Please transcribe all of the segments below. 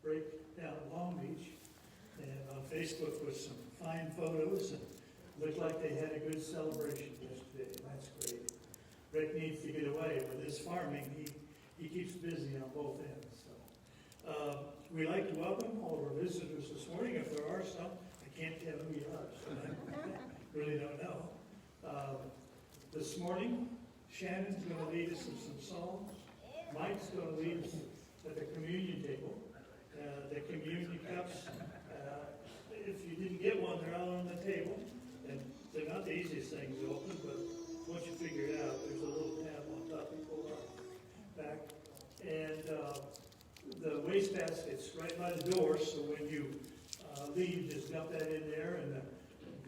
break down in Long Beach, and on Facebook with some fine photos, and looked like they had a good celebration yesterday, and that's great. Rick needs to get away with his farming. He keeps busy on both ends. So we'd like to welcome all of our visitors this morning. If there are some, I can't tell who you are, so I really don't know. This morning, Shannon's going to lead us in some songs. Mike's going to lead us at the communion table. The communion cups, if you didn't get one, they're all on the table. And they're not the easiest things to open, but once you figure it out, there's a little tab on top you pull out back. And the wastebasket's right by the door, so when you leave, just dump that in there, and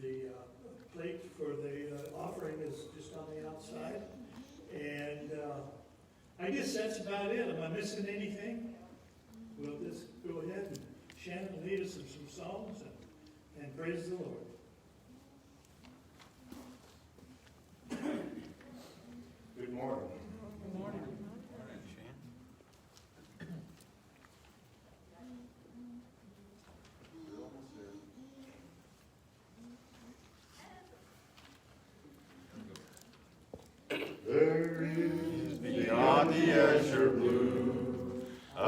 the plate for the offering is just on the outside. And I guess that's about it. Am I missing anything? We'll just go ahead and Shannon will lead us in some songs and praise the Lord. Good morning. Good morning. There is beyond the azure blue a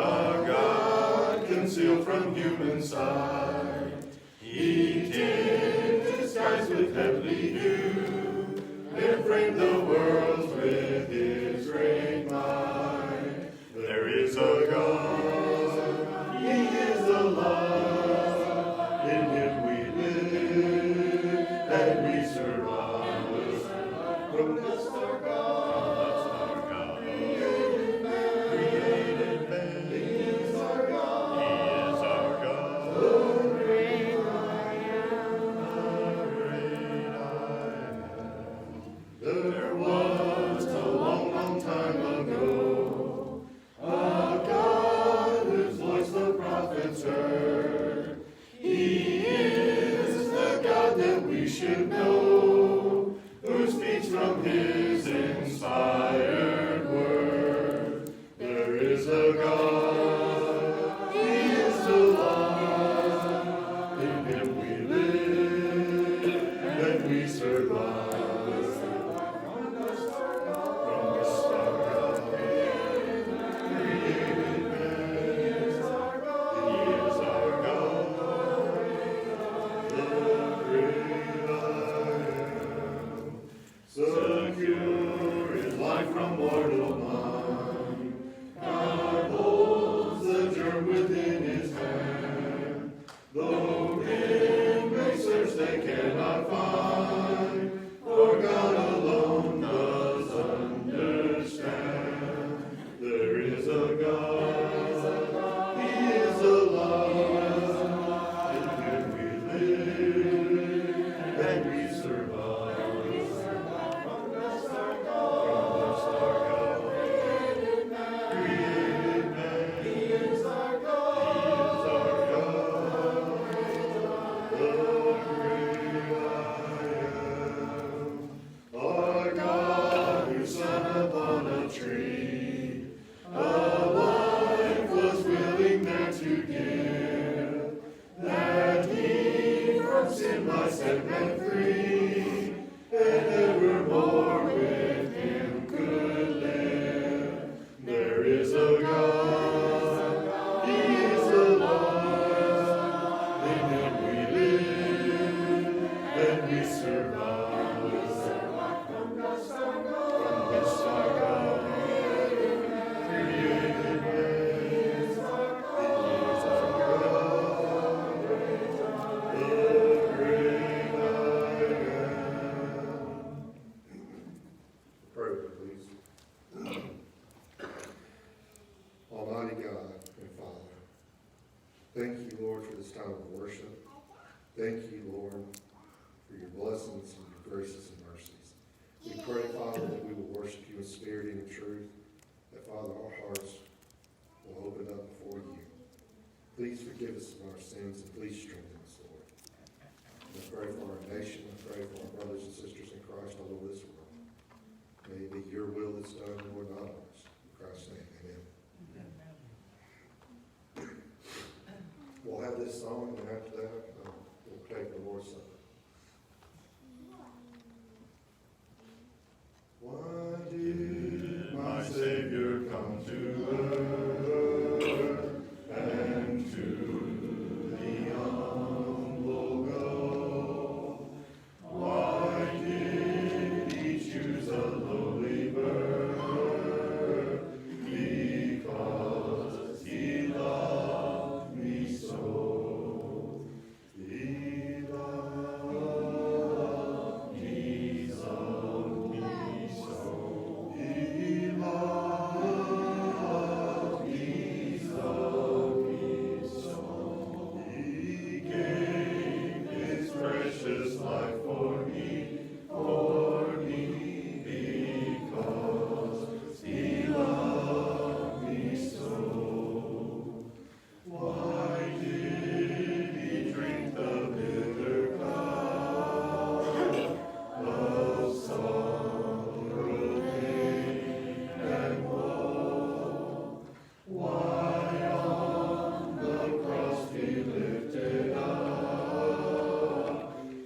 God concealed from human sight. He tinted the skies with heavenly dew and framed the worlds with his great might. There is a God, he is alive. In him we live and we survive. From the star God, created man, he is our God, the great I am, There was a long, long time ago a God whose voice the prophets heard. He is the God that we should know, who speaks from his inspired word. There is a God, he is alive. In him we live and we survive. From the star God, created man, he is our God, the great I am. Secure is life from mortal mind. God holds the germ within his hand. Though men may search, they cannot find, for God alone does understand. There is a God, he is alive. In him we live and we survive. From the star God, created man, he is our God, the great I am. Our God who sat upon a tree, a life was willing there to give, that he from sin might set men free, and evermore with him could live. There is a God, he is alive. In him we live and we survive. From the star God, created man, he is our God, the great I am. Pray, please. Almighty God and Father, thank you, Lord, for this time of worship. Thank you, Lord, for your blessings and your graces and mercies. We pray, Father, that we will worship you in spirit and in truth, that, Father, our hearts will open up before you. Please forgive us of our sins and please strengthen us, Lord. I pray for our nation. I pray for our brothers and sisters in Christ all over this world. May it be your will that's done, Lord, not ours. In Christ's name, amen. We'll have this song, and after that, we'll take the Lord's Supper. Why did my Savior come to earth and to the humble go? Why did he choose a lowly birth? Because he loved me so. He loved me so. He loved me so. He gave his precious life for me, because he loved me so. Why did he drink the bitter cup of sorrow, pain, and woe? Why on the cross he lifted up?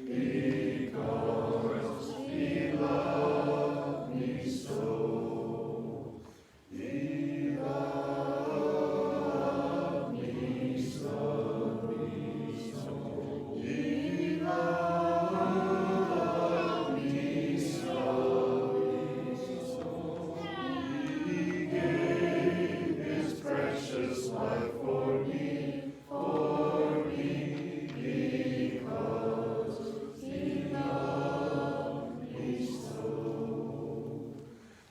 Because he loved me so. He loved me so. He loved me so. He gave his precious life for me, because he loved me so.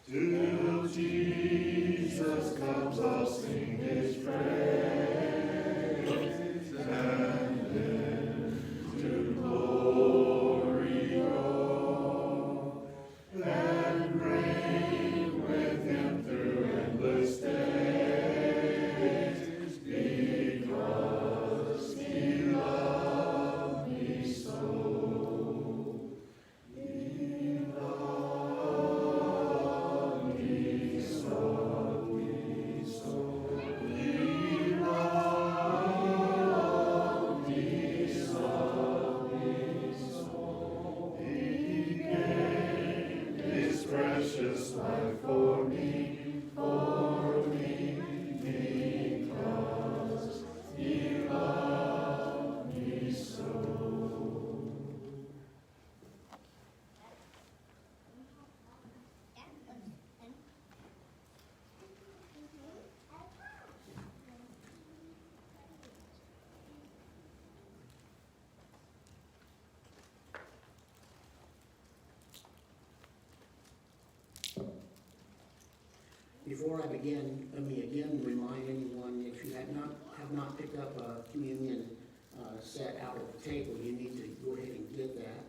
Till Jesus comes, I'll sing his praise, and then to glory go, and reign with him through endless days, because he loved me so. He loved me so. He loved me so. He gave his precious life for me, because he loved me so. Before I begin, let me again remind anyone, if you have not picked up a communion set out at the table, you need to go ahead and get that.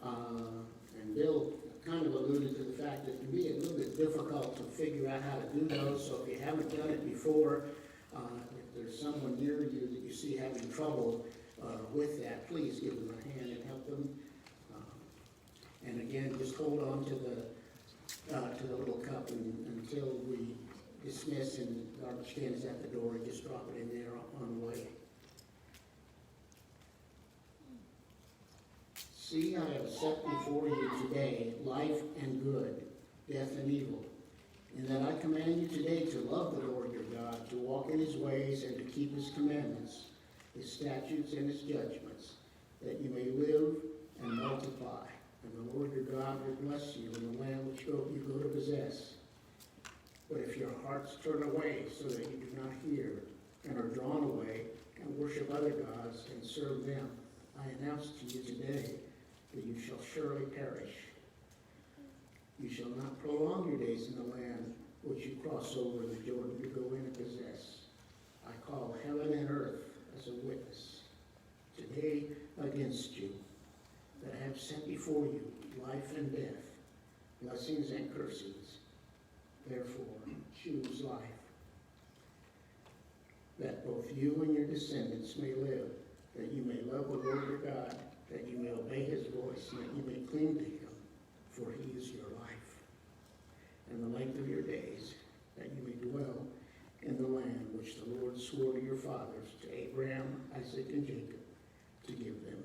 And Bill kind of alluded to the fact that it can be a little bit difficult to figure out how to do those, so if you haven't done it before, if there's someone near you that you see having trouble with that, please give them a hand and help them. And again, just hold on to the little cup until we dismiss and the garbage can is at the door, and just drop it in there on the way. See, I have set before you today life and good, death and evil, in that I command you today to love the Lord your God, to walk in his ways and to keep his commandments, his statutes and his judgments, that you may live and multiply. And the Lord your God will bless you in the land which you go to possess. But if your hearts turn away so that you do not hear, and are drawn away, and worship other gods, and serve them, I announce to you today that you shall surely perish. You shall not prolong your days in the land which you cross over the Jordan to go in and possess. I call heaven and earth as a witness today against you, that I have set before you life and death, blessings and curses. Therefore, choose life, that both you and your descendants may live, that you may love the Lord your God, that you may obey his voice, and that you may cling to him, for he is your life, and the length of your days, that you may dwell in the land which the Lord swore to your fathers, to Abraham, Isaac, and Jacob, to give them.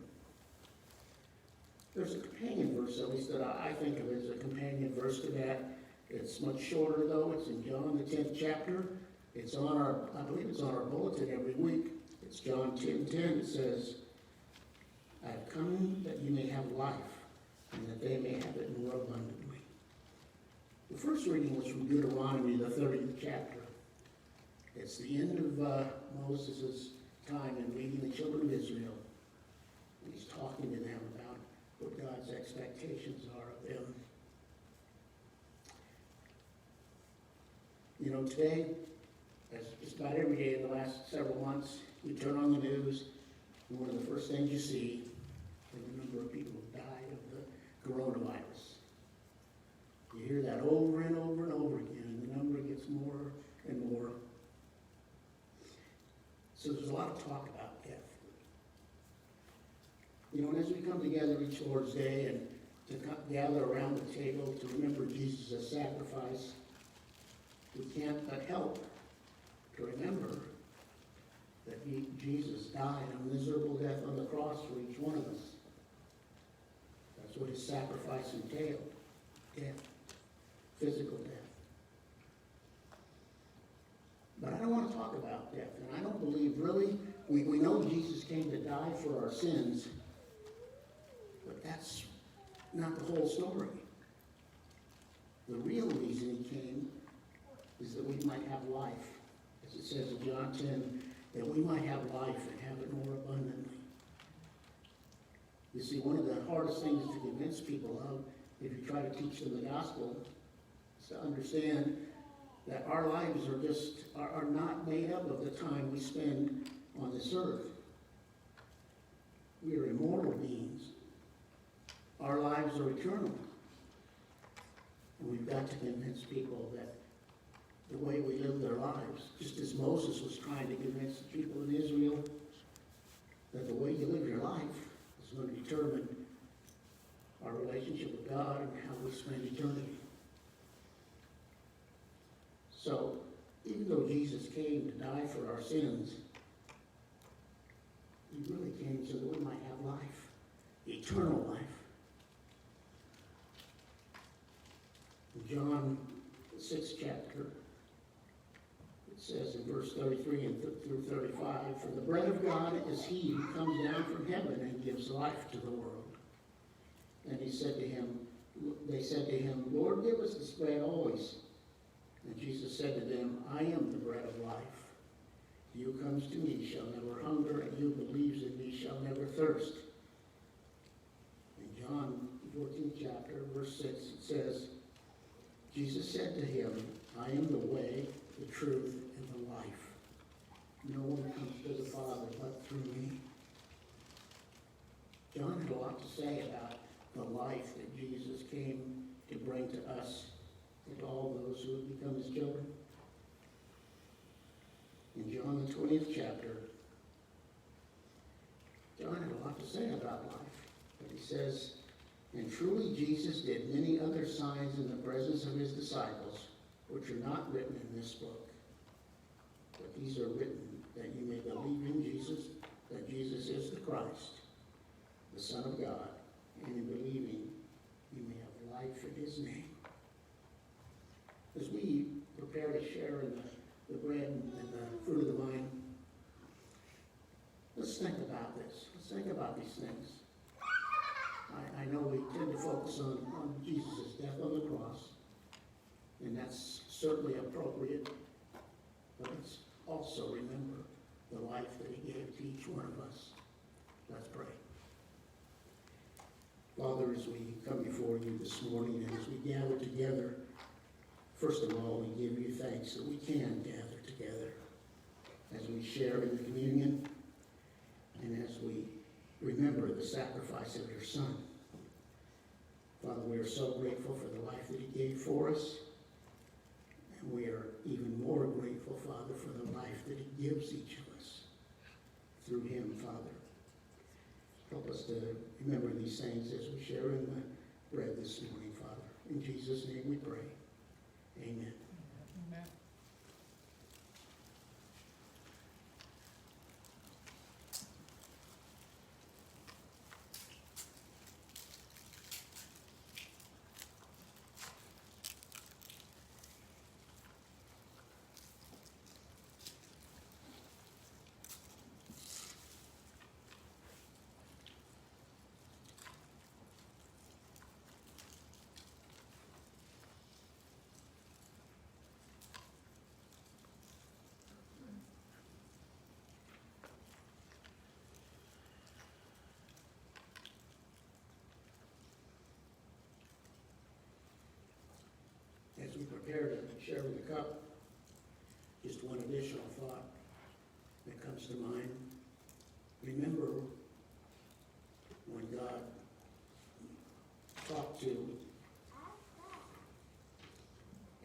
There's a companion verse, at least that I think of as a companion verse to that. It's much shorter though. It's in John, the 10th chapter. It's on our, I believe it's on our bulletin every week. It's John 10:10. It says, I have come that you may have life, and that they may have it more abundantly. The first reading was from Deuteronomy, the 30th chapter. It's the end of Moses' time in leading the children of Israel. And he's talking to them about what God's expectations are of them. You know, today, as just about every day in the last several months, you turn on the news, and one of the first things you see is the number of people who died of the coronavirus. You hear that over and over and over again, and the number gets more and more. So there's a lot of talk about death. You know, and as we come together each Lord's Day and to gather around the table to remember Jesus' sacrifice, we can't but help to remember that Jesus died a miserable death on the cross for each one of us. That's what his sacrifice entailed. Death. Physical death. But I don't want to talk about death, and I don't believe really, we know Jesus came to die for our sins, but that's not the whole story. The real reason he came is that we might have life, as it says in John 10, that we might have life and have it more abundantly. You see, one of the hardest things to convince people of, if you try to teach them the gospel, is to understand that our lives are not made up of the time we spend on this earth. We are immortal beings. Our lives are eternal. And we've got to convince people that the way we live their lives, just as Moses was trying to convince the people in Israel that the way you live your life is going to determine our relationship with God and how we spend eternity. So, even though Jesus came to die for our sins, he really came so that we might have life, eternal life. In John, the 6th chapter, it says in verse 33 and through 35, for the bread of God is he who comes down from heaven and gives life to the world. And they said to him, Lord, give us this bread always. And Jesus said to them, I am the bread of life. He who comes to me shall never hunger, and he who believes in me shall never thirst. In John 14th chapter, verse 6, it says, Jesus said to him, I am the way, the truth, and the life. No one comes to the Father but through me. John had a lot to say about the life that Jesus came to bring to us and to all those who have become his children. In John the 20th chapter, John had a lot to say about life. But he says, and truly Jesus did many other signs in the presence of his disciples, which are not written in this book. But these are written that you may believe in Jesus, that Jesus is the Christ, the Son of God, and in believing you may have life in his name. As we prepare to share in the bread and the fruit of the vine, let's think about this. Let's think about these things. I know we tend to focus on Jesus' death on the cross, and that's certainly appropriate, but let's also remember the life that he gave to each one of us. Let's pray. Father, as we come before you this morning and as we gather together, first of all, we give you thanks that we can gather together as we share in the communion and as we remember the sacrifice of your Son. Father, we are so grateful for the life that he gave for us, and we are even more grateful, Father, for the life that he gives each of us through him, Father. Help us to remember these things as we share in the bread this morning, Father. In Jesus' name we pray. Amen. Amen. share with the cup, just one additional thought that comes to mind. Remember when God talked to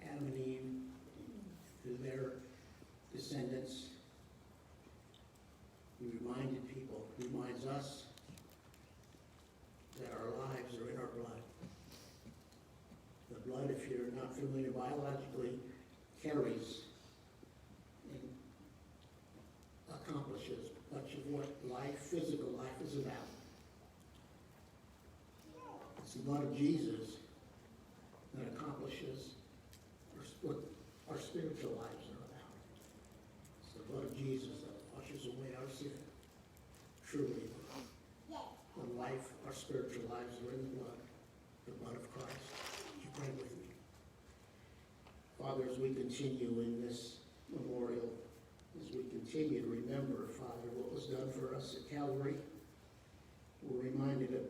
Adam and Eve through their descendants. He reminded people, reminds us that our lives are in our blood. The blood, if you're not familiar biologically, carries and accomplishes much of what life, physical life, is about. It's the blood of Jesus that accomplishes what our spiritual lives are about. It's the blood of Jesus that washes away our sin. Truly, the life, our spiritual lives are in the blood of Christ. Would you pray with me? Father, as we continue in this memorial, as we continue to remember, Father, what was done for us at Calvary, we're reminded of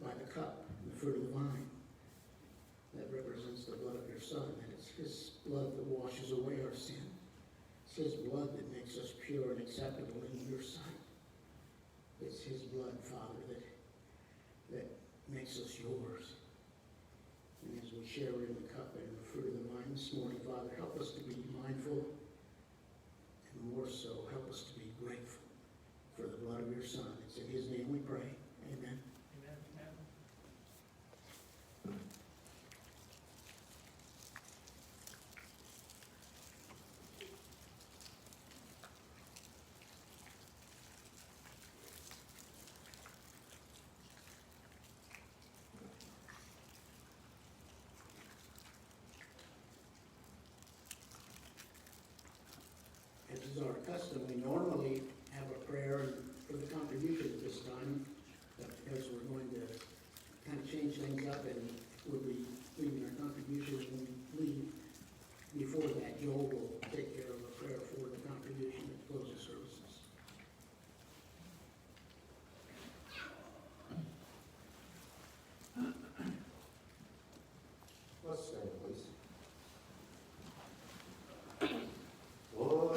by the cup and the fruit of the vine that represents the blood of your Son, and it's his blood that washes away our sin. It's his blood that makes us pure and acceptable in your sight. It's his blood, Father, that makes us yours. And as we share in the cup and the fruit of the vine this morning, Father, help us to be mindful, and more so, help us to be grateful for the blood of your Son. It's in his name we pray. Amen. As is our custom, we normally have a prayer for the contribution at this time, but because we're going to kind of change things up and we'll be leaving our contributions when we leave, before that, Joel will take care of a prayer for the contribution at the close of services. Let's stand, please. What a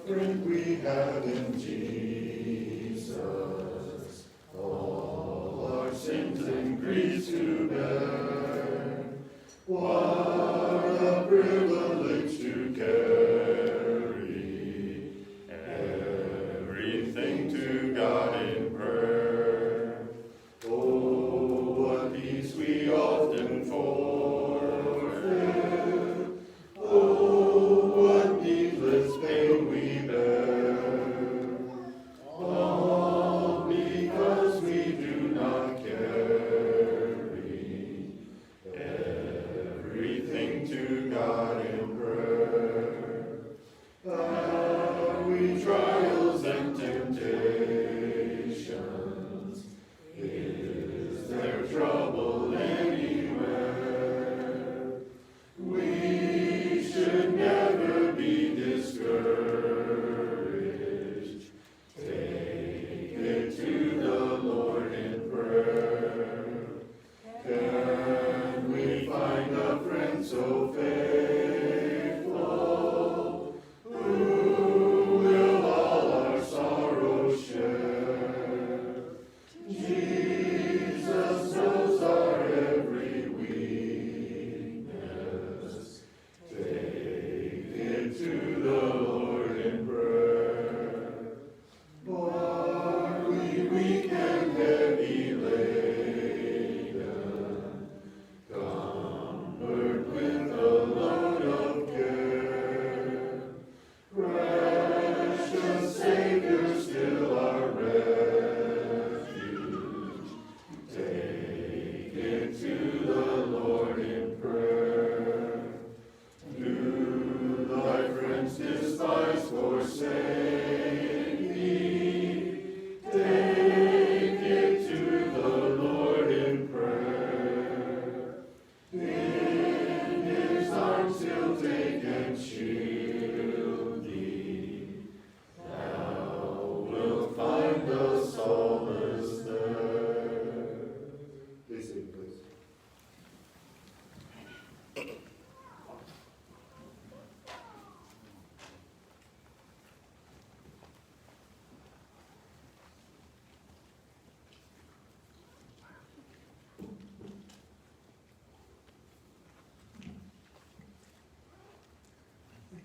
friend we have in Jesus, all our sins and griefs to bear. What a privilege to carry everything to God in prayer. Oh, what peace we often forfeit. Oh, what needless pain we bear. All because we do not carry everything to God in prayer. Have we trials and temptations?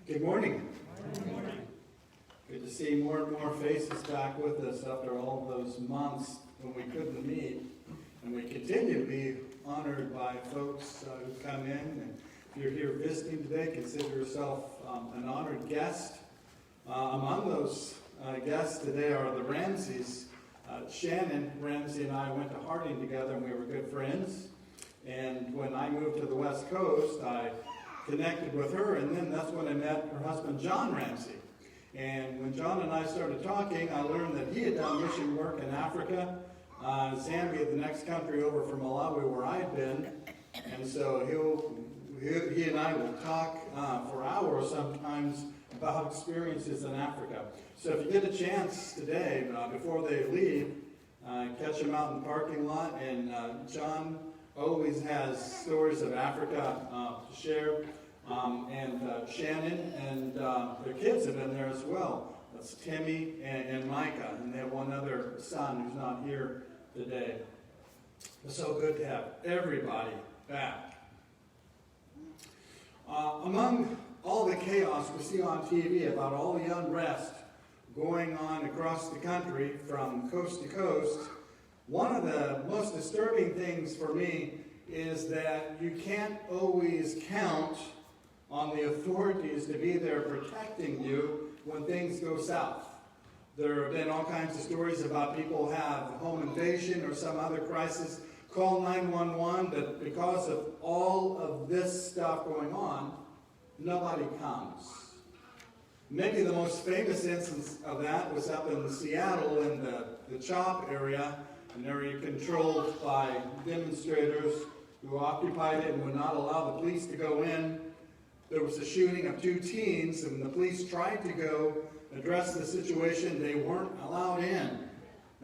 Good morning. Good morning. Good to see more and more faces back with us after all those months when we couldn't meet. And we continue to be honored by folks who come in. And if you're here visiting today, consider yourself an honored guest. Among those guests today are the Ramseys. Shannon Ramsey and I went to Harding together, and we were good friends. And when I moved to the West Coast, I connected with her, and then that's when I met her husband, John Ramsey. And when John and I started talking, I learned that he had done mission work in Africa, Zambia, the next country over from Malawi, where I had been. And so he and I will talk for hours sometimes about experiences in Africa. So if you get a chance today, before they leave, catch them out in the parking lot. And John always has stories of Africa to share. And Shannon and their kids have been there as well. That's Timmy and Micah. And they have one other son who's not here today. It's so good to have everybody back. Among all the chaos we see on TV about all the unrest going on across the country from coast to coast, one of the most disturbing things for me is that you can't always count on the authorities to be there protecting you when things go south. There have been all kinds of stories about people have home invasion or some other crisis, call 911, but because of all of this stuff going on, nobody comes. Maybe the most famous instance of that was up in Seattle in the CHOP area, an area controlled by demonstrators who occupied it and would not allow the police to go in. There was a shooting of 2 teens, and the police tried to go address the situation. They weren't allowed in.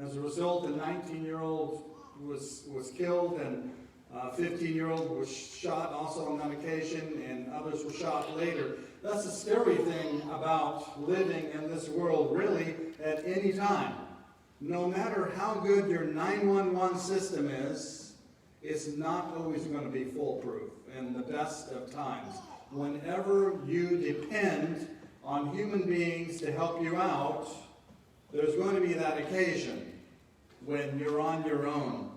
As a result, a 19-year-old was killed, and a 15-year-old was shot also on that occasion, and others were shot later. That's the scary thing about living in this world, really, at any time. No matter how good your 911 system is, it's not always going to be foolproof in the best of times. Whenever you depend on human beings to help you out, there's going to be that occasion when you're on your own.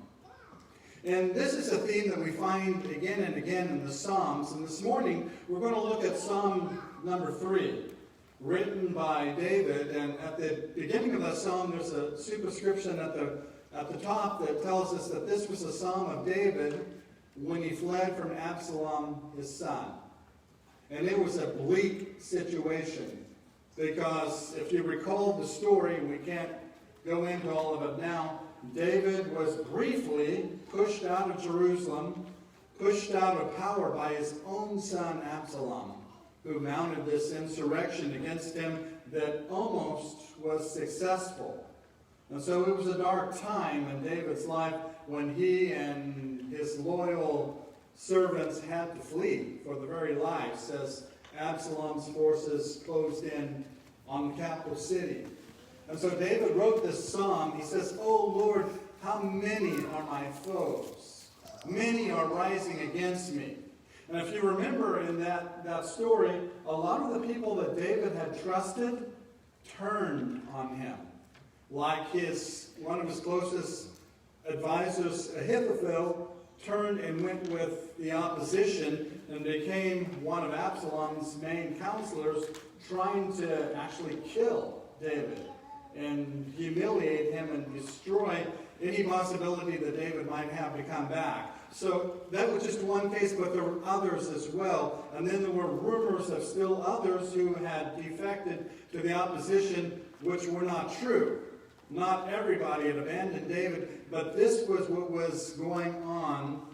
And this is a theme that we find again and again in the Psalms. And this morning, we're going to look at Psalm number 3, written by David. And at the beginning of that psalm, there's a superscription at the top that tells us that this was a psalm of David when he fled from Absalom, his son. And it was a bleak situation because if you recall the story, and we can't go into all of it now, David was briefly pushed out of Jerusalem, pushed out of power by his own son Absalom, who mounted this insurrection against him that almost was successful. And so it was a dark time in David's life when he and his loyal servants had to flee for their very lives as Absalom's forces closed in on the capital city. And so David wrote this psalm. He says, "Oh Lord, how many are my foes? Many are rising against me." And if you remember in that story, a lot of the people that David had trusted turned on him. Like one of his closest advisors, Ahithophel, turned and went with the opposition and became one of Absalom's main counselors, trying to actually kill David and humiliate him and destroy any possibility that David might have to come back. So that was just one case, but there were others as well. And then there were rumors of still others who had defected to the opposition, which were not true. Not everybody had abandoned David, but this was what was going on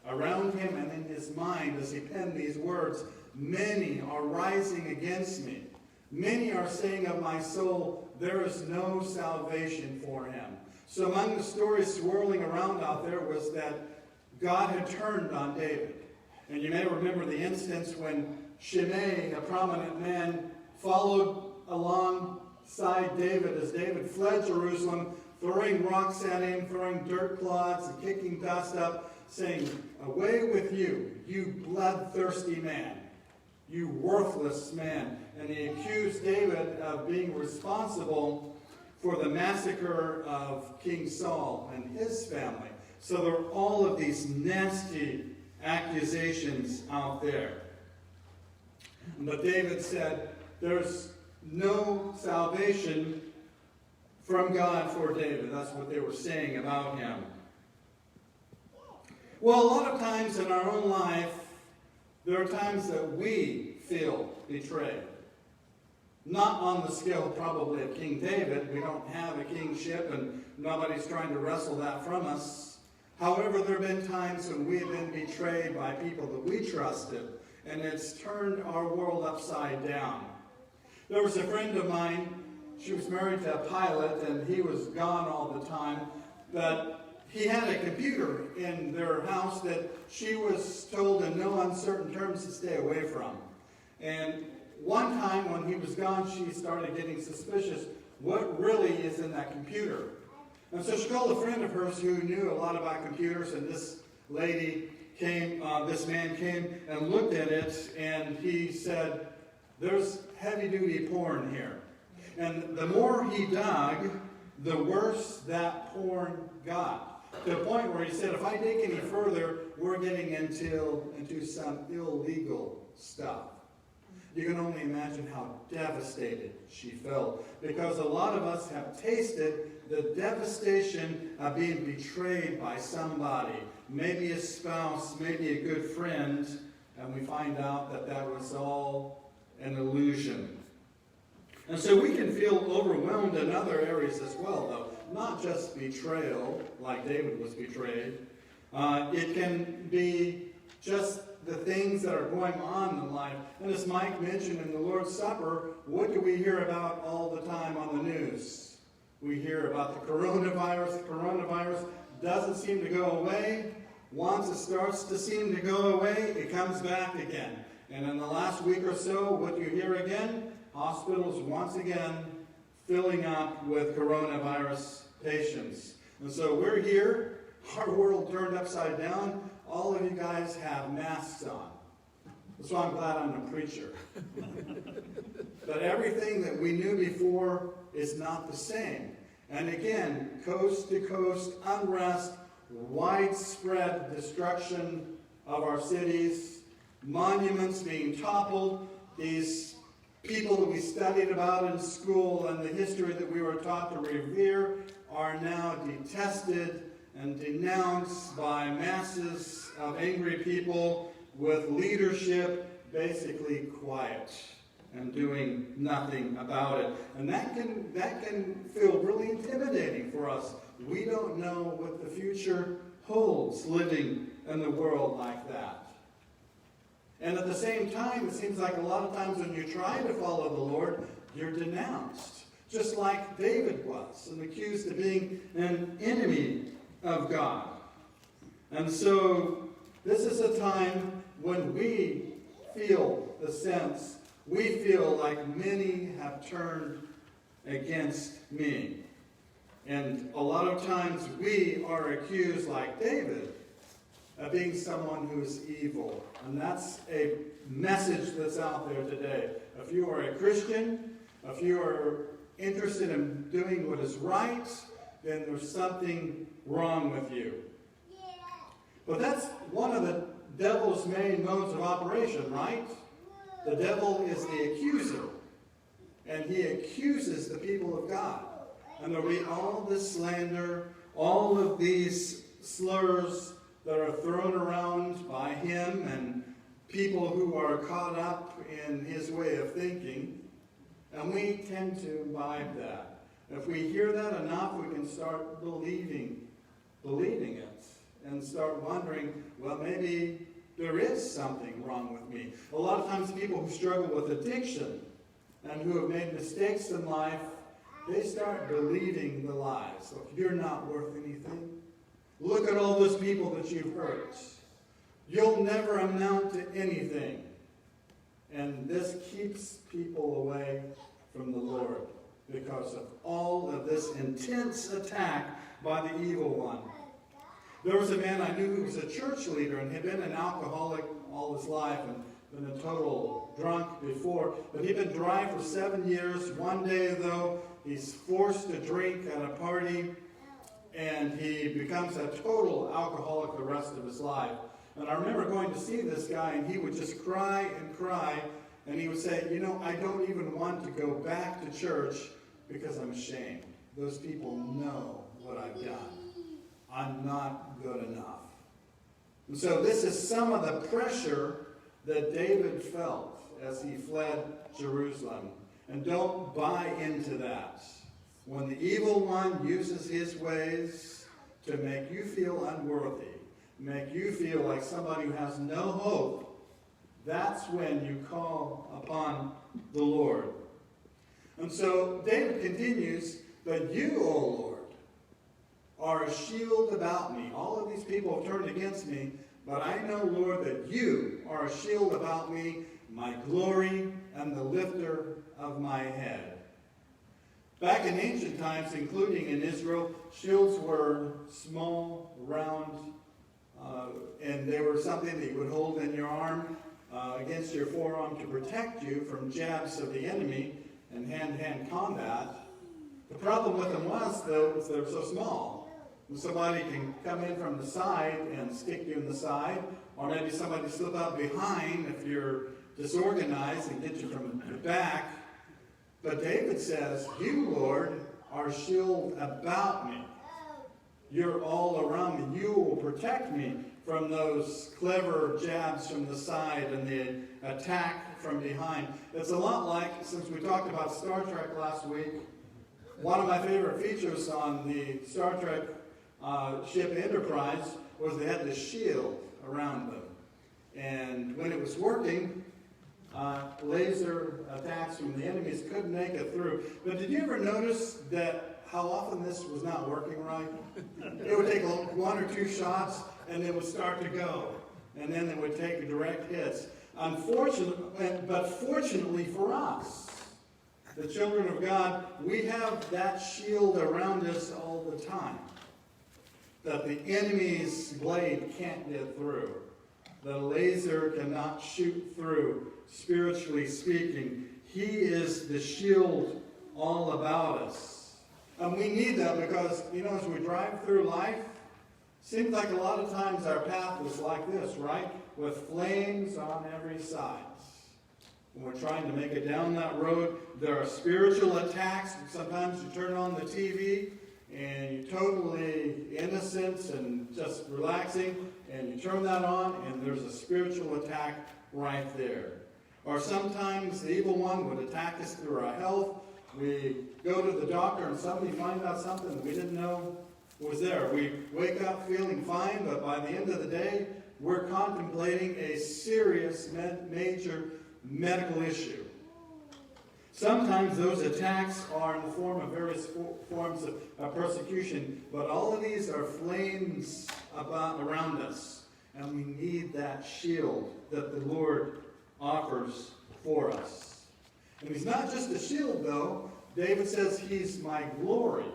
around him and in his mind as he penned these words. Many are rising against me. Many are saying of my soul, there is no salvation for him. So among the stories swirling around out there was that God had turned on David. And you may remember the instance when Shimei, a prominent man, followed alongside David as David fled Jerusalem, throwing rocks at him, throwing dirt clods and kicking dust up, saying, "Away with you, you bloodthirsty man." you worthless man. And he accused David of being responsible for the massacre of King Saul and his family. So there are all of these nasty accusations out there. But David said, there's no salvation from God for David. That's what they were saying about him. Well, a lot of times in our own life, there are times that we feel betrayed. Not on the scale probably of King David. We don't have a kingship and nobody's trying to wrestle that from us. However, there have been times when we have been betrayed by people that we trusted, and it's turned our world upside down. There was a friend of mine, she was married to a pilot, and he was gone all the time, but he had a computer in their house that she was told in no uncertain terms to stay away from. And one time when he was gone, she started getting suspicious. What really is in that computer? And so she called a friend of hers who knew a lot about computers, and this lady came, this man came and looked at it, and he said, there's heavy-duty porn here. And the more he dug, the worse that porn got. To the point where he said, if I dig any further, we're getting into some illegal stuff. You can only imagine how devastated she felt, because a lot of us have tasted the devastation of being betrayed by somebody, maybe a spouse, maybe a good friend, and we find out that that was all an illusion. And so we can feel overwhelmed in other areas as well, though. Not just betrayal, like David was betrayed. It can be just the things that are going on in life. And as Mike mentioned in the Lord's Supper, what do we hear about all the time on the news? We hear about the coronavirus. The coronavirus doesn't seem to go away. Once it starts to seem to go away, it comes back again. And in the last week or so, what do you hear again? Hospitals once again filling up with coronavirus patients. And so we're here, our world turned upside down. All of you guys have masks on. So I'm glad I'm a preacher. But everything that we knew before is not the same. And again, coast to coast unrest, widespread destruction of our cities, monuments being toppled, these people that we studied about in school and the history that we were taught to revere are now detested and denounced by masses of angry people with leadership basically quiet and doing nothing about it. And that can feel really intimidating for us. We don't know what the future holds living in the world like that. And at the same time, it seems like a lot of times when you try to follow the Lord, you're denounced. Just like David was, and accused of being an enemy of God. And so, this is a time when we feel the sense, we feel like many have turned against me. And a lot of times we are accused, like David, of being someone who is evil. And that's a message that's out there today. If you are a Christian, if you are interested in doing what is right, then there's something wrong with you. But that's one of the devil's main modes of operation, right? The devil is the accuser. And he accuses the people of God. And there'll be all this slander, all of these slurs that are thrown around by him and people who are caught up in his way of thinking. And we tend to imbibe that. If we hear that enough, we can start believing it and start wondering, well, maybe there is something wrong with me. A lot of times people who struggle with addiction and who have made mistakes in life, they start believing the lies. Look, you're not worth anything. Look at all those people that you've hurt. You'll never amount to anything. And this keeps people away from the Lord because of all of this intense attack by the evil one. There was a man I knew who was a church leader and had been an alcoholic all his life. And been a total drunk before, but he'd been dry for 7 years. One day, though, he's forced to drink at a party, and he becomes a total alcoholic the rest of his life. And I remember going to see this guy, and he would just cry and cry, and he would say, you know, I don't even want to go back to church because I'm ashamed. Those people know what I've done. I'm not good enough. And so this is some of the pressure that David felt as he fled Jerusalem. And don't buy into that. When the evil one uses his ways to make you feel unworthy, make you feel like somebody who has no hope, that's when you call upon the Lord. And so David continues, but you, O Lord, are a shield about me. All of these people have turned against me, but I know, Lord, that you are a shield about me, my glory and the lifter of my head. Back in ancient times, including in Israel, shields were small, round, and they were something that you would hold in your arm against your forearm to protect you from jabs of the enemy in hand-to-hand combat. The problem with them was, though, is they're so small. Somebody can come in from the side and stick you in the side, or maybe somebody slip out behind if you're disorganized and get you from the back. But David says, you, Lord, are a shield about me. You're all around me. You will protect me from those clever jabs from the side and the attack from behind. It's a lot like, since we talked about Star Trek last week, one of my favorite features on the Star Trek ship Enterprise was they had this shield around them. And when it was working, laser attacks from the enemies couldn't make it through. But did you ever notice that how often this was not working right? It would take one or two shots, and it would start to go. And then it would take direct hits. But fortunately for us, the children of God, we have that shield around us all the time, that the enemy's blade can't get through. The laser cannot shoot through, spiritually speaking. He is the shield all about us. And we need that because, as we drive through life, seems like a lot of times our path is like this, right? With flames on every side. When we're trying to make it down that road, there are spiritual attacks. Sometimes you turn on the TV and you're totally innocent and just relaxing, and you turn that on and there's a spiritual attack right there. Or sometimes the evil one would attack us through our health. We go to the doctor and suddenly find out something that we didn't know was there. We wake up feeling fine, but by the end of the day, we're contemplating a serious major medical issue. Sometimes those attacks are in the form of various forms of persecution, but all of these are flames around us, and we need that shield that the Lord offers for us. And he's not just a shield, though. David says he's my glory.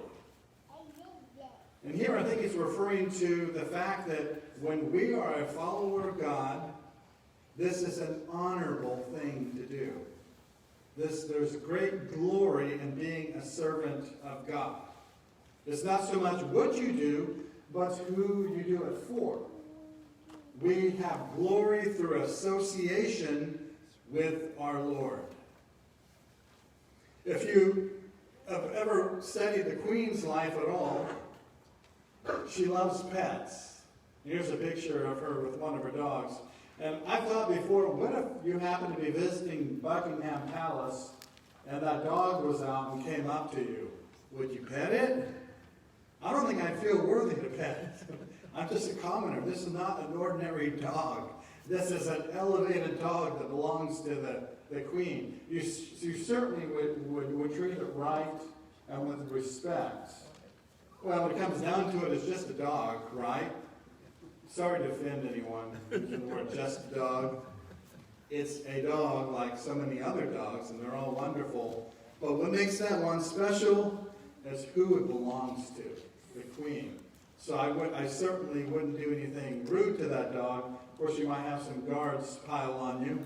And here I think he's referring to the fact that when we are a follower of God, this is an honorable thing to do. There's great glory in being a servant of God. It's not so much what you do, but who you do it for. We have glory through association with our Lord. If you have ever studied the Queen's life at all, she loves pets. Here's a picture of her with one of her dogs. And I've thought before, what if you happened to be visiting Buckingham Palace and that dog was out and came up to you? Would you pet it? I don't think I'd feel worthy to pet it. I'm just a commoner. This is not an ordinary dog. This is an elevated dog that belongs to the Queen. You certainly would treat it right and with respect. Well, when it comes down to it, it's just a dog, right? Sorry to offend anyone using the word just a dog. It's a dog like so many other dogs, and they're all wonderful. But what makes that one special is who it belongs to, the Queen. So I certainly wouldn't do anything rude to that dog. Of course, you might have some guards pile on you,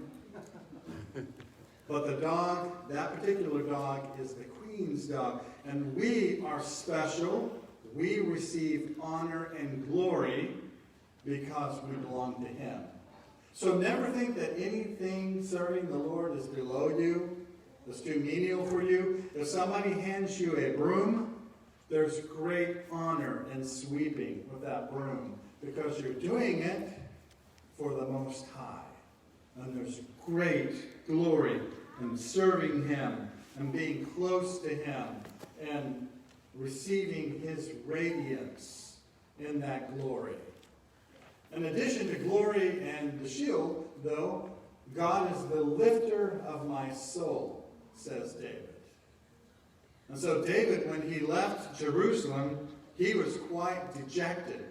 But the dog, that particular dog, is the Queen's dog. And we are special. We receive honor and glory because we belong to him. So never think that anything serving the Lord is below you, is too menial for you. If somebody hands you a broom, there's great honor in sweeping with that broom because you're doing it for the Most High. And there's great glory in serving him and being close to him and receiving his radiance in that glory. In addition to glory and the shield, though, God is the lifter of my soul, says David. And so David, when he left Jerusalem, he was quite dejected.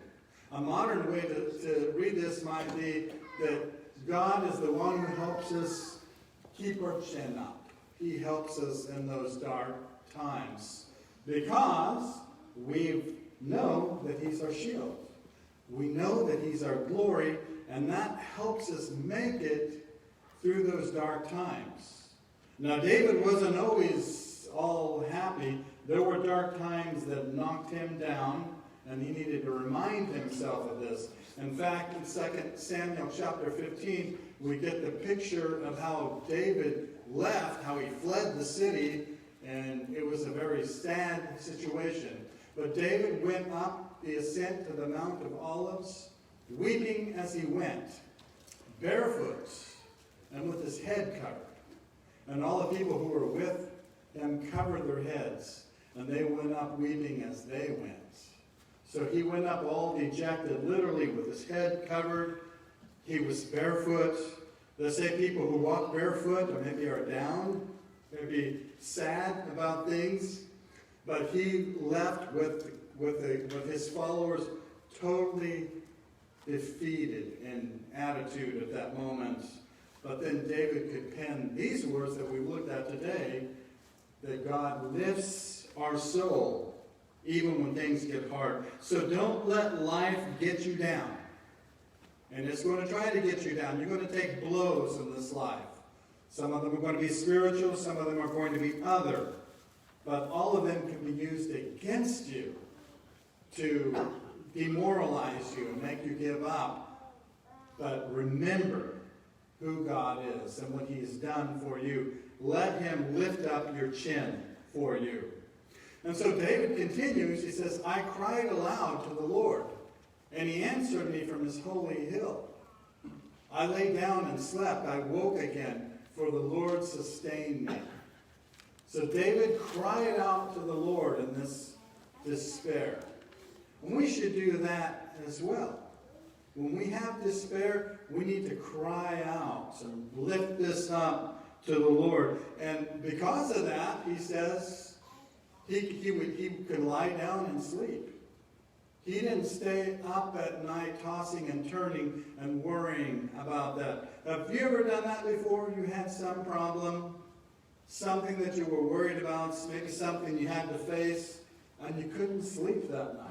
A modern way to read this might be that God is the one who helps us keep our chin up. He helps us in those dark times because we know that he's our shield. We know that he's our glory, and that helps us make it through those dark times. Now, David wasn't always all happy. There were dark times that knocked him down, and he needed to remind himself of this. In fact, in 2 Samuel chapter 15, we get the picture of how David left, how he fled the city, and it was a very sad situation. But David went up the ascent to the Mount of Olives, weeping as he went, barefoot and with his head covered. And all the people who were with him covered their heads, and they went up weeping as they went. So he went up all dejected, literally with his head covered. He was barefoot. They say people who walk barefoot or maybe are down, maybe sad about things. But he left with his followers totally defeated in attitude at that moment. But then David could pen these words that we looked at today, that God lifts our soul even when things get hard. So don't let life get you down. And it's going to try to get you down. You're going to take blows in this life. Some of them are going to be spiritual, some of them are going to be other. But all of them can be used against you to demoralize you and make you give up. But remember who God is and what he has done for you. Let him lift up your chin for you. And so David continues, he says, I cried aloud to the Lord, and he answered me from his holy hill. I lay down and slept, I woke again, for the Lord sustained me. So David cried out to the Lord in this despair. And we should do that as well. When we have despair, we need to cry out and lift this up to the Lord. And because of that, he says, he could lie down and sleep. He didn't stay up at night tossing and turning and worrying about that. Have you ever done that before? You had some problem, something that you were worried about, maybe something you had to face, and you couldn't sleep that night.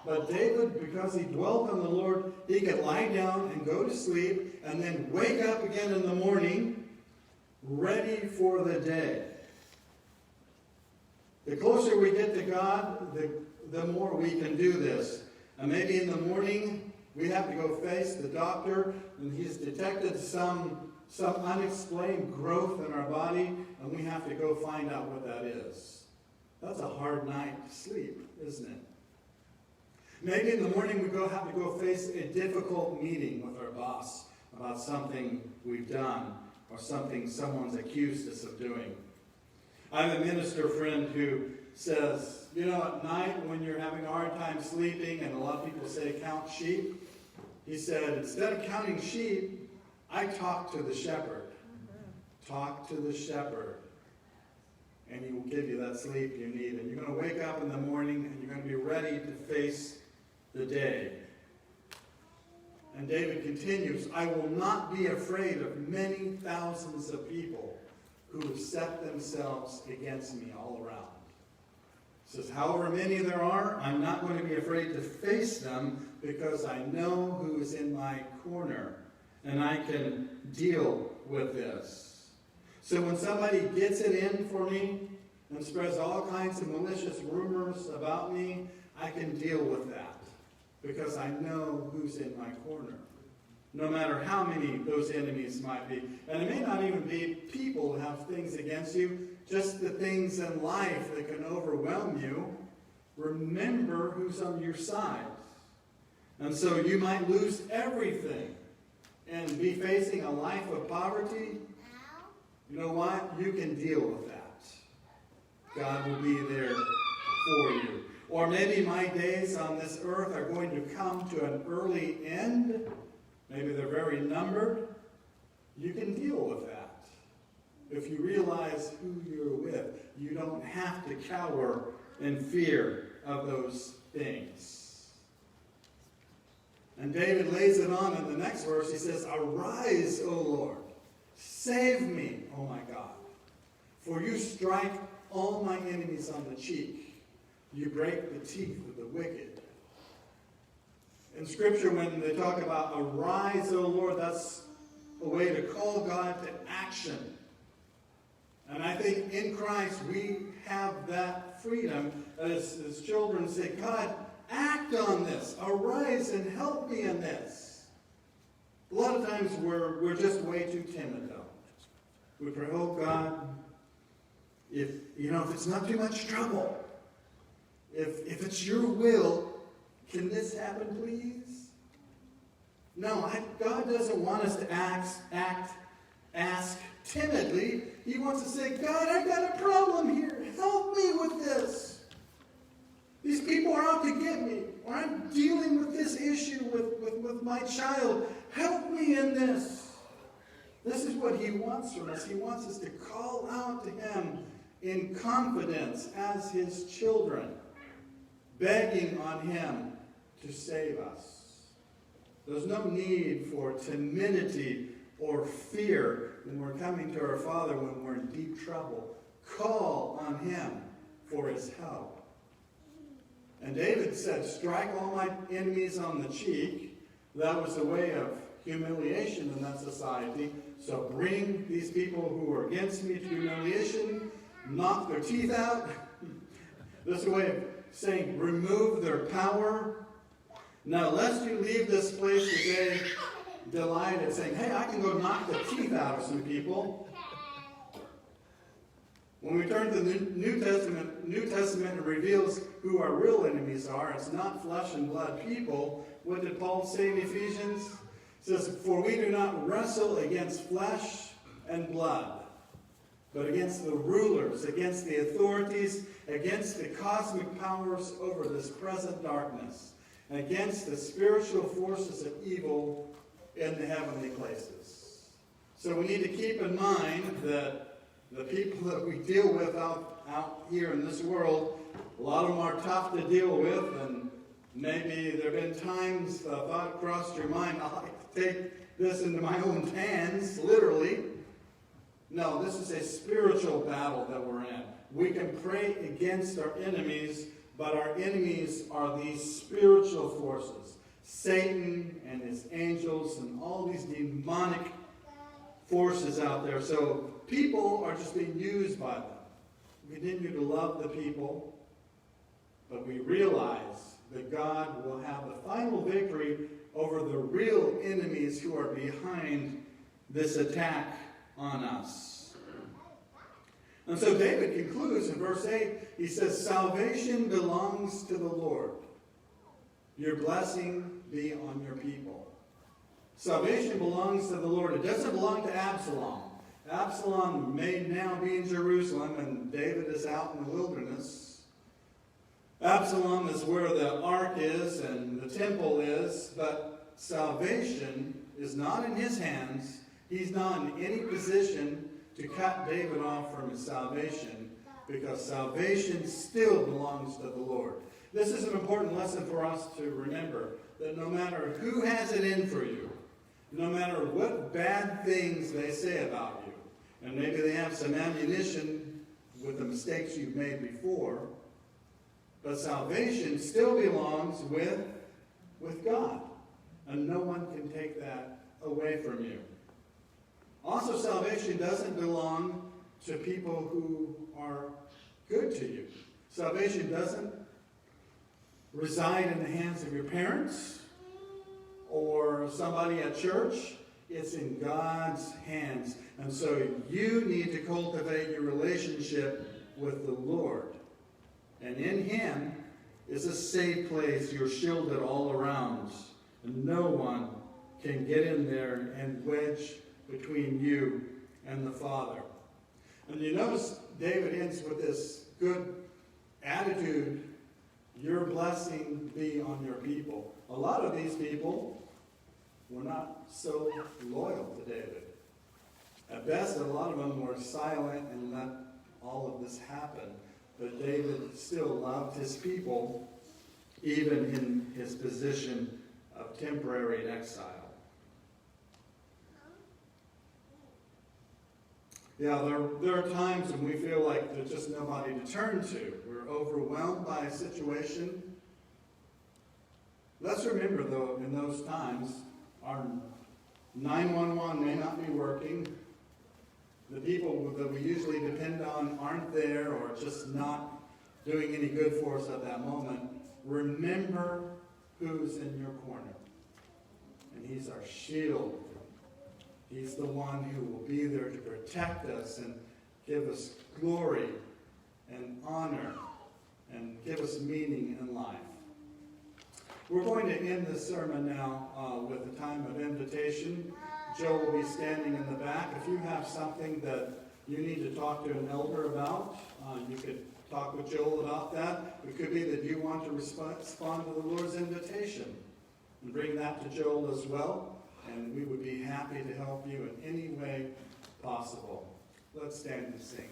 But David, because he dwelt on the Lord, he could lie down and go to sleep and then wake up again in the morning, ready for the day. The closer we get to God, the more we can do this. And maybe in the morning, we have to go face the doctor, and he's detected some unexplained growth in our body, and we have to go find out what that is. That's a hard night to sleep, isn't it? Maybe in the morning we have to go face a difficult meeting with our boss about something we've done or something someone's accused us of doing. I have a minister friend who says, at night when you're having a hard time sleeping, and a lot of people say count sheep, he said, instead of counting sheep, I talk to the shepherd. Talk to the shepherd. And he will give you that sleep you need. And you're going to wake up in the morning and you're going to be ready to face the day. And David continues, I will not be afraid of many thousands of people who have set themselves against me all around. He says, however many there are, I'm not going to be afraid to face them because I know who is in my corner. and I can deal with this. So when somebody gets it in for me and spreads all kinds of malicious rumors about me, I can deal with that because I know who's in my corner. No matter how many those enemies might be. And it may not even be people who have things against you, just the things in life that can overwhelm you. Remember who's on your side. And so you might lose everything and be facing a life of poverty. You know what? You can deal with that. God will be there for you. Or maybe my days on this earth are going to come to an early end. Maybe they're very numbered. You can deal with that. If you realize who you're with, you don't have to cower in fear of those things. And David lays it on in the next verse. He says, "Arise, O Lord, save me, O my God. For you strike all my enemies on the cheek. You break the teeth of the wicked." In Scripture, when they talk about arise, O Lord, that's a way to call God to action. And I think in Christ we have that freedom. As children say, God, act on this. Arise and help me in this. A lot of times we're just way too timid, though. We pray, oh God, if it's not too much trouble, if it's your will, can this happen, please? No, God doesn't want us to ask timidly. He wants to say, God, I've got a problem here. Help me with this. These people are out to get me. Or I'm dealing with this issue with my child. Help me in this. This is what he wants from us. He wants us to call out to him in confidence as his children, begging on him to save us. There's no need for timidity or fear when we're coming to our Father when we're in deep trouble. Call on him for his help. And David said, strike all my enemies on the cheek. That was a way of humiliation in that society. So bring these people who are against me to humiliation, knock their teeth out. This is a way of saying remove their power. Now, lest you leave this place today delighted, saying, hey, I can go knock the teeth out of some people. When we turn to the New Testament reveals who our real enemies are. It's not flesh and blood people. What did Paul say in Ephesians? He says, for we do not wrestle against flesh and blood, but against the rulers, against the authorities, against the cosmic powers over this present darkness, and against the spiritual forces of evil in the heavenly places. So we need to keep in mind that the people that we deal with out here in this world, a lot of them are tough to deal with, and maybe there have been times the thought crossed your mind, I'd like to take this into my own hands, literally. No, this is a spiritual battle that we're in. We can pray against our enemies, but our enemies are these spiritual forces. Satan and his angels and all these demonic forces out there. So people are just being used by them. We continue to love the people, but we realize that God will have the final victory over the real enemies who are behind this attack on us. And so David concludes in verse 8, he says, salvation belongs to the Lord. Your blessing be on your people. Salvation belongs to the Lord. It doesn't belong to Absalom. Absalom may now be in Jerusalem, and David is out in the wilderness. Absalom is where the ark is and the temple is, but salvation is not in his hands. He's not in any position to cut David off from his salvation, because salvation still belongs to the Lord. This is an important lesson for us to remember, that no matter who has it in for you, no matter what bad things they say about you, and maybe they have some ammunition with the mistakes you've made before, but salvation still belongs with God. And no one can take that away from you. Also, salvation doesn't belong to people who are good to you. Salvation doesn't reside in the hands of your parents or somebody at church. It's in God's hands. And so you need to cultivate your relationship with the Lord. And in Him is a safe place. You're shielded all around. And no one can get in there and wedge between you and the Father. And you notice David ends with this good attitude, your blessing be on your people. A lot of these people were not so loyal to David. At best, a lot of them were silent and let all of this happen. But David still loved his people, even in his position of temporary exile. Yeah, there are times when we feel like there's just nobody to turn to. We're overwhelmed by a situation. Let's remember, though, in those times, our 911 may not be working. The people that we usually depend on aren't there or just not doing any good for us at that moment. Remember who's in your corner. And He's our shield. He's the one who will be there to protect us and give us glory and honor and give us meaning in life. We're going to end this sermon now with a time of invitation. Joe will be standing in the back. If you have something that you need to talk to an elder about, you could talk with Joel about that. It could be that you want to respond to the Lord's invitation and bring that to Joel as well. And we would be happy to help you in any way possible. Let's stand and sing.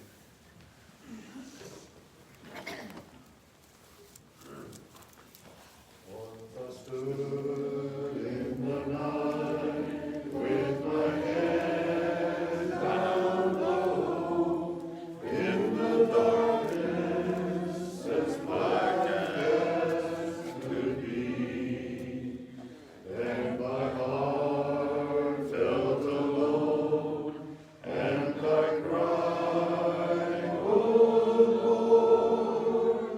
Once I stood in the night with my head down low, in the darkness as black as could be, and my heart felt alone, and I cried, oh Lord,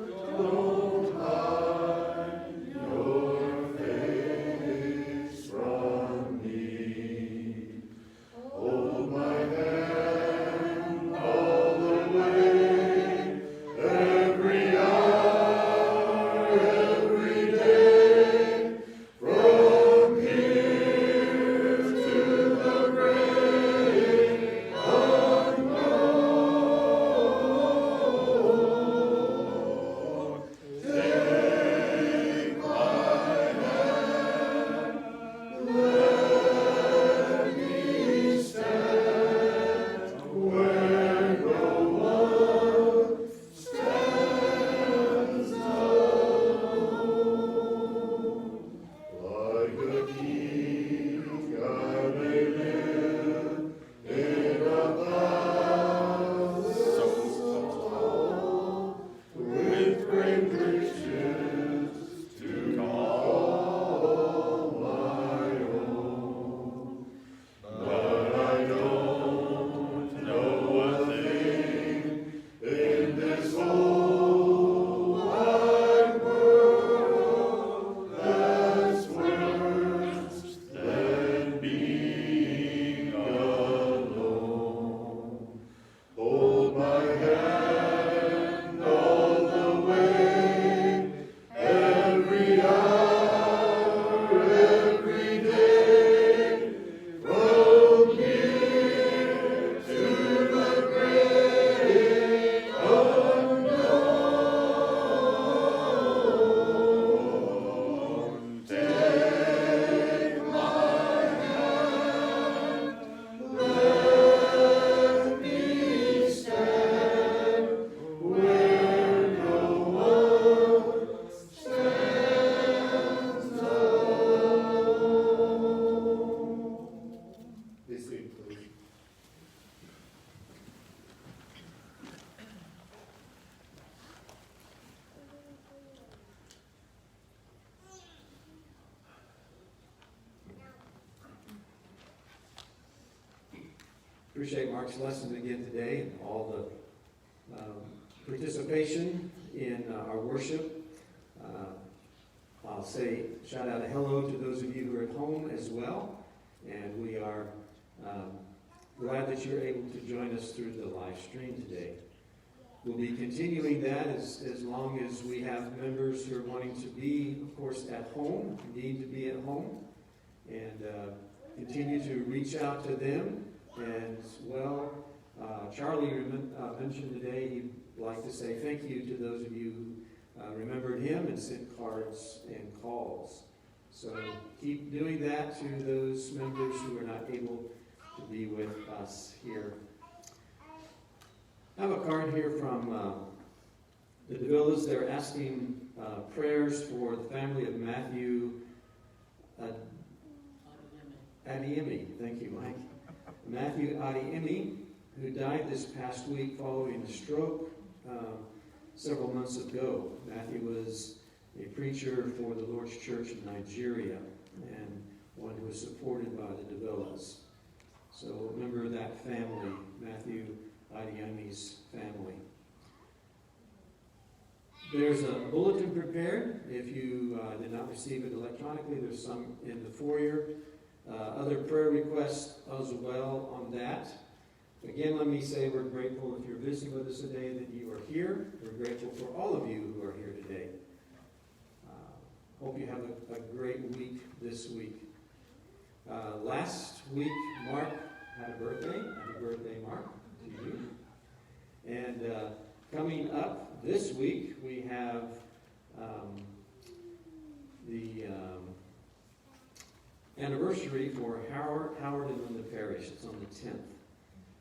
appreciate Mark's lesson again today and all the participation in our worship. I'll say shout out a hello to those of you who are at home as well. And we are glad that you're able to join us through the live stream today. We'll be continuing that as long as we have members who are wanting to be, of course, at home, need to be at home, and continue to reach out to them. And, well, Charlie mentioned today he'd like to say thank you to those of you who remembered him and sent cards and calls. So keep doing that to those members who are not able to be with us here. I have a card here from the DeVillas. They're asking prayers for the family of Matthew Adiemi. Thank you, Mike. Matthew Adiemi, who died this past week following a stroke several months ago. Matthew was a preacher for the Lord's Church in Nigeria and one who was supported by the DeVillas. So remember that family, Matthew Adiemi's family. There's a bulletin prepared. If you did not receive it electronically, there's some in the foyer. Other prayer requests as well on that. Again, let me say we're grateful if you're visiting with us today that you are here. We're grateful for all of you who are here today. Hope you have a great week this week. Last week, Mark had a birthday. Happy birthday, Mark, to you. And coming up this week, we have the anniversary for Howard and Linda Parish. It's on the 10th.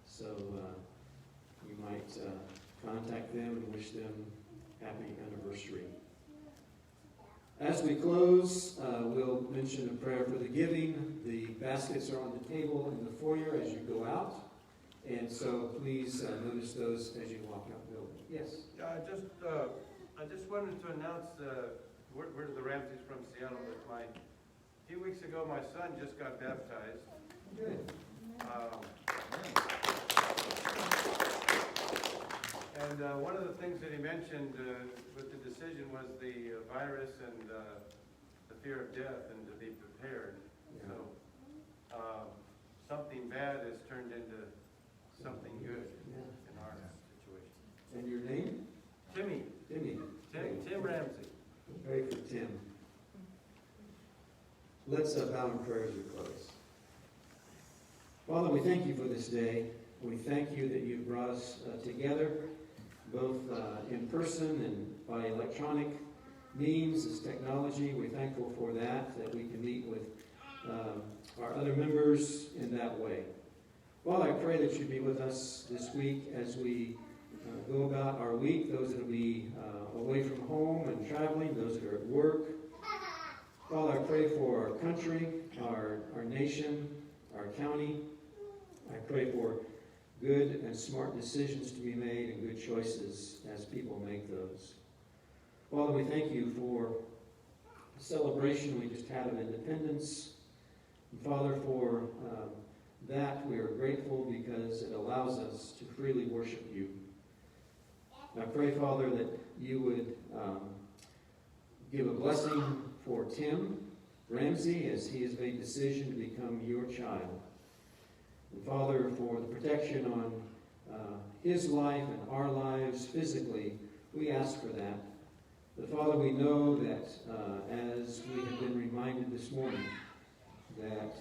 So you might contact them and wish them happy anniversary. As we close, we'll mention a prayer for the giving. The baskets are on the table in the foyer as you go out. And so please notice those as you walk out the building. Yes? Yeah, I just wanted to announce, we're the Ramseys from Seattle, but a few weeks ago my son just got baptized. Good. And one of the things that he mentioned with the decision was the virus and the fear of death and to be prepared. Yeah. So something bad has turned into something good Yeah. in our situation. And your name? Timmy. Tim Ramsey. Pray for Tim. Let's bow in prayer as we close. Father, we thank you for this day. We thank you that you've brought us together, both in person and by electronic means, as technology. We're thankful for that we can meet with our other members in that way. Father, I pray that you be with us this week as we go about our week, those that will be away from home and traveling, those that are at work. Father, I pray for our country, our nation, our county. I pray for good and smart decisions to be made and good choices as people make those. Father, we thank you for the celebration we just had of independence. And Father, for that we are grateful because it allows us to freely worship you. I pray, Father, that you would give a blessing for Tim Ramsey as he has made a decision to become your child. And Father, for the protection on his life and our lives physically, we ask for that. But Father, we know that as we have been reminded this morning, that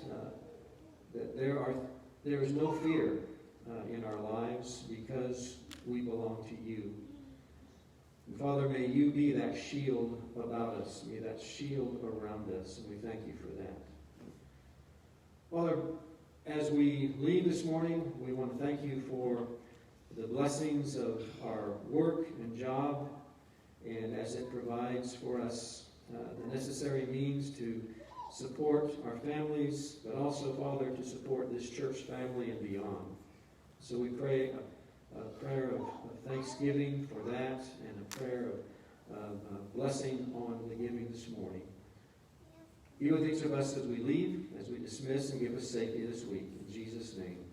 there is no fear in our lives because we belong to you. And Father, may you be that shield about us, be that shield around us, and we thank you for that. Father, as we leave this morning, we want to thank you for the blessings of our work and job, and as it provides for us the necessary means to support our families, but also, Father, to support this church family and beyond. So we pray a prayer of thanksgiving for that and a prayer of blessing on the giving this morning. Be with each of us as we leave, as we dismiss, and give us safety this week. In Jesus' name.